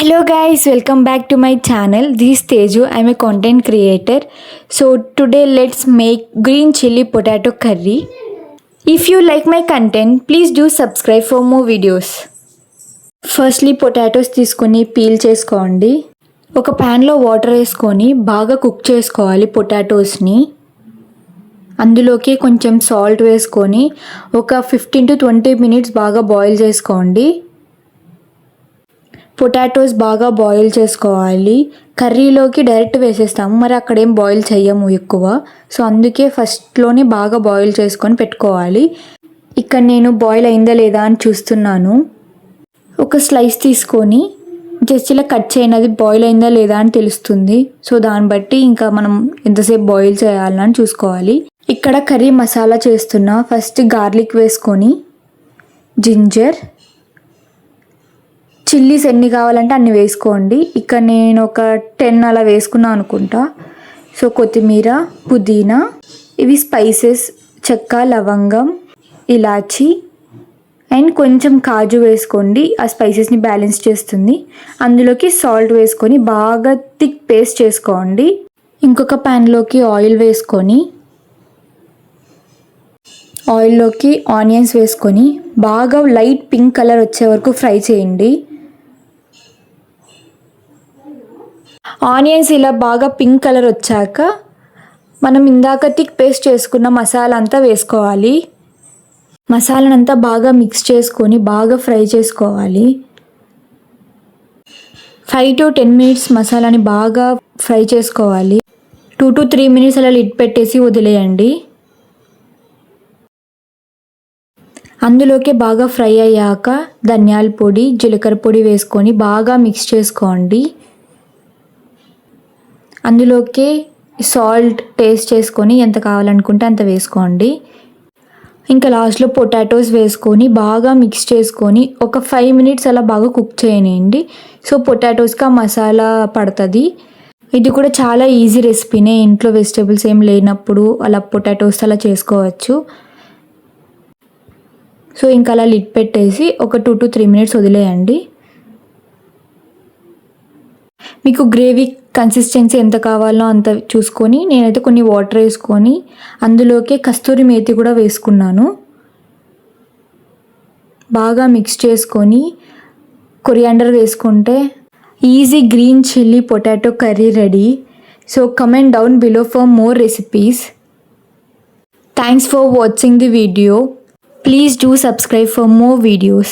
Hello guys, welcome back to my channel. This is Teju. I'm a content creator. So today let's make green chili potato curry. If you like my content, please do subscribe for more videos. Firstly potatoes తీసుకొని peel చేసుకోండి. ఒక pan లో water వేసుకొని బాగా cook చేసుకోవాలి పొటాటోస్ని. అందులోకి కొంచెం salt వేసుకొని ఒక 15 to 20 minutes బాగా బాయిల్ చేసుకోండి. పొటాటోస్ బాగా బాయిల్ చేసుకోవాలి. కర్రీలోకి డైరెక్ట్ వేసేస్తాము, మరి అక్కడేం బాయిల్ చెయ్యము ఎక్కువ. సో అందుకే ఫస్ట్లోనే బాగా బాయిల్ చేసుకొని పెట్టుకోవాలి. ఇక్కడ నేను బాయిల్ అయిందా లేదా అని చూస్తున్నాను. ఒక స్లైస్ తీసుకొని జస్ట్ ఇలా కట్ చేయనది బాయిల్ అయిందా లేదా అని తెలుస్తుంది. సో దాన్ని బట్టి ఇంకా మనం ఎంతసేపు బాయిల్ చేయాలని చూసుకోవాలి. ఇక్కడ కర్రీ మసాలా చేస్తున్నా. ఫస్ట్ గార్లిక్ వేసుకొని జింజర్, చిల్లీస్ ఎన్ని కావాలంటే అన్ని వేసుకోండి. ఇక్కడ నేను ఒక 10 అలా వేసుకున్నాను అనుకుంటా. సో కొత్తిమీర, పుదీనా, ఇవి స్పైసెస్ చెక్క, లవంగం, ఇలాచి అండ్ కొంచెం కాజు వేసుకోండి. ఆ స్పైసెస్ని బ్యాలెన్స్ చేస్తుంది. అందులోకి సాల్ట్ వేసుకొని బాగా థిక్ పేస్ట్ చేసుకోండి. ఇంకొక ప్యాన్లోకి ఆయిల్ వేసుకొని ఆయిల్లోకి ఆనియన్స్ వేసుకొని బాగా లైట్ పింక్ కలర్ వచ్చే వరకు ఫ్రై చేయండి. ఆనియన్స్ ఇలా బాగా పింక్ కలర్ వచ్చాక మనం ఇందాక థిక్ పేస్ట్ చేసుకున్న మసాలా అంతా వేసుకోవాలి. మసాలానంతా బాగా మిక్స్ చేసుకొని బాగా ఫ్రై చేసుకోవాలి. 5 to 10 minutes మసాలాని బాగా ఫ్రై చేసుకోవాలి. 2 to 3 minutes అలా లిడ్ పెట్టేసి వదిలేయండి. అందులోకి బాగా ఫ్రై అయ్యాక ధనియాల పొడి, జీలకర్ర పొడి వేసుకొని బాగా మిక్స్ చేసుకోండి. అందులోకి సాల్ట్ టేస్ట్ చేసుకొని ఎంత కావాలనుకుంటే అంత వేసుకోండి. ఇంకా లాస్ట్లో పొటాటోస్ వేసుకొని బాగా మిక్స్ చేసుకొని ఒక 5 minutes అలా బాగా కుక్ చేయనియండి. సో పొటాటోస్కి ఆ మసాలా పడుతుంది. ఇది కూడా చాలా ఈజీ రెసిపీనే. ఇంట్లో వెజిటేబుల్స్ ఏం లేనప్పుడు అలా పొటాటోస్ అలా చేసుకోవచ్చు. సో ఇంకా అలా లిడ్ పెట్టేసి ఒక 2 to 3 minutes వదిలేయండి. మీకు గ్రేవీ కన్సిస్టెన్సీ ఎంత కావాలో అంత చూసుకొని నేనైతే కొన్ని వాటర్ వేసుకొని అందులోకి కస్తూరి మేతి కూడా వేసుకున్నాను. బాగా మిక్స్ చేసుకొని కొరియాండర్ వేసుకుంటే easy green chilli potato curry ready. So comment down below for more recipes. Thanks for watching the video. Please do subscribe for more videos.